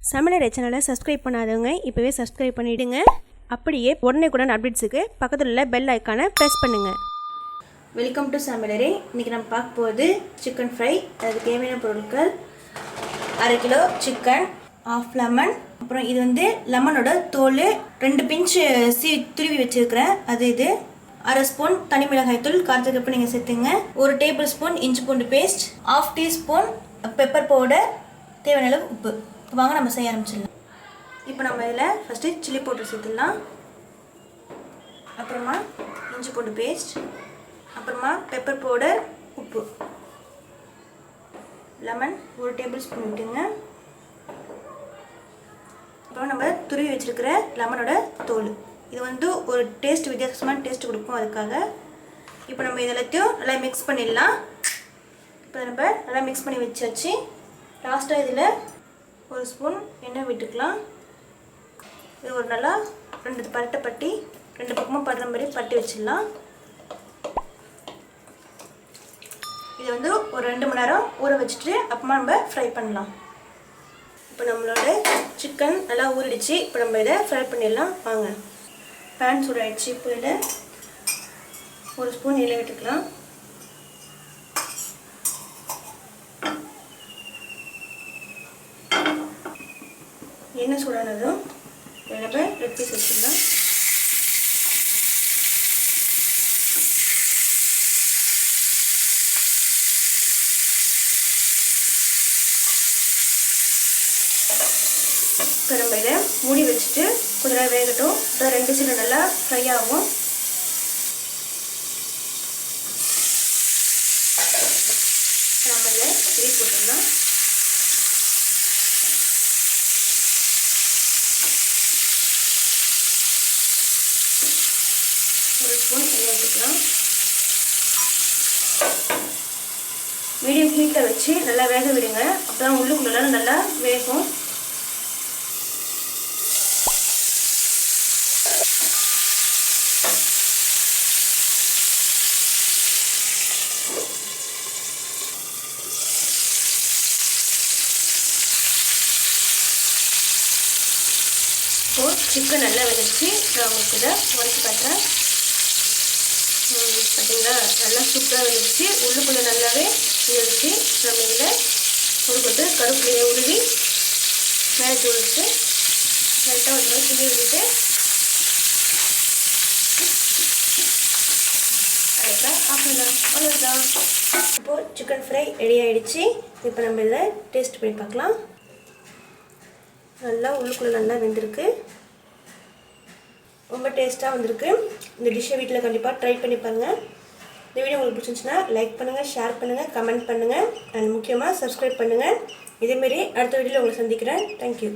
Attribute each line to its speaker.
Speaker 1: சமையலறை சேனலை சப்ஸ்கிரைப் பண்ணாதவங்க இப்போவே சப்ஸ்கிரைப் பண்ணிவிடுங்க. அப்படியே உடனே அப்டேட்ஸுக்கு பக்கத்தில் உள்ள பெல் ஐக்கானை ப்ரெஸ் பண்ணுங்கள். வெல்கம் டு சமையலறை. இன்றைக்கி நம்ம பார்க்க போகிறது சிக்கன் ஃப்ரை. அதுக்கு தேவையான பொருட்கள்: 1/2 கிலோ சிக்கன், 1/2 லெமன், அப்புறம் இது லெமனோட தோல் 2 பிஞ்ச் துருவி வச்சுருக்கிறேன். இது 1/2 ஸ்பூன் தனி மிளகாய் தூள், காரத்துக்கு நீங்கள் சேர்த்துங்க. 1 டேபிள் ஸ்பூன் இஞ்சி பூண்டு பேஸ்ட், 1/2 டீஸ்பூன் பெப்பர் பவுடர், தேவையான அளவு உப்பு. வாங்க நம்ம செய்ய ஆரம்பிச்சிடலாம். இப்போ நம்ம இதில் ஃபஸ்ட்டு சில்லி பவுடர் சேர்த்துடலாம், அப்புறமா இஞ்சி பூண்டு பேஸ்ட், அப்புறமா பெப்பர் பவுடர், உப்பு, லெமன் 1 டேபிள் ஸ்பூன் விட்டுங்க. அப்புறம் நம்ம துருவி வச்சுருக்கிற லெமனோட தோல். இது ஒரு டேஸ்ட், வித்தியாசமான டேஸ்ட் கொடுக்கும். அதுக்காக இப்போ நம்ம இதெல்லாத்தையும் நல்லா மிக்ஸ் பண்ணிடலாம். இப்போ நம்ம நல்லா மிக்ஸ் பண்ணி வச்சாச்சு. லாஸ்ட்டாக இதில் 1 ஸ்பூன் எண்ணெய் விட்டுக்கலாம். இது நல்லா 2 பரட்டை பட்டி 2 பக்கமும் படுற மாதிரி பட்டி வச்சிடலாம். இது ஒரு 2 மணி நேரம் ஊற வச்சுட்டு அப்புறமா நம்ம ஃப்ரை பண்ணலாம். இப்போ நம்மளோட சிக்கன் நல்லா ஊறிடுச்சு. இப்போ நம்ம இதை ஃப்ரை பண்ணிடலாம். வாங்க. பேன் சூடாயிடுச்சு. இப்போ இதில் 1 ஸ்பூன் எண்ணெய் விட்டுக்கலாம். எண்ணெய் சூடானதும் நம்ம ரெட் பீஸ் வச்சுக்கலாம். இப்போ நம்ம இதை மூடி வச்சுட்டு கொஞ்ச நேரம் வேகட்டும். இப்போ 2 சைடு நல்லா ஃப்ரை ஆகும். நம்ம இதை திருப்பி போட்டுடலாம். ஒரு ஸ்பூன் எண்ணெய் ஊற்றிக்கலாம். மீடியம் ஹீட்டில் வச்சு நல்லா வேக விடுங்க. அப்போ தான் உள்ளுக்குள்ள நல்லா வேகும். இப்போது சிக்கன் நல்லா வெந்துச்சு. நான் உங்களுக்கு இதை உடச்சி காட்டுறேன். பார்த்தீங்களா, நல்லா சூப்பராக வெந்துச்சு. உள்ளுக்குள்ளே நல்லாவே வெந்துச்சு. நம்ம இதில் ஒரு கொட்டு கருவேப்பிலையை உருவி மேலே தூளிச்சு லைட்டாக ஒரு மாதிரி கிண்டி விட்டுட்டு அதுக்கப்புறம் ஆஃப் பண்ணலாம். அவ்வளோதான். இப்போது சிக்கன் ஃப்ரை ரெடி ஆகிடுச்சு. இப்போ நம்ம இதை டேஸ்ட் பண்ணி பார்க்கலாம். நல்லா உள்ளுக்குள்ளே நல்லா வெந்திருக்கு. ரொம்ப டேஸ்ட்டாக வந்திருக்கு. இந்த டிஷ்ஷை வீட்டில் கண்டிப்பாக ட்ரை பண்ணி பாருங்கள். இந்த வீடியோ உங்களுக்கு பிடிச்சிருந்துச்சுன்னா லைக் பண்ணுங்கள், ஷேர் பண்ணுங்கள், கமெண்ட் பண்ணுங்கள், அண்ட் முக்கியமாக சப்ஸ்கிரைப் பண்ணுங்கள். இதேமாரி அடுத்த வீடியோவில் உங்களை சந்திக்கிறேன். தேங்க்யூ.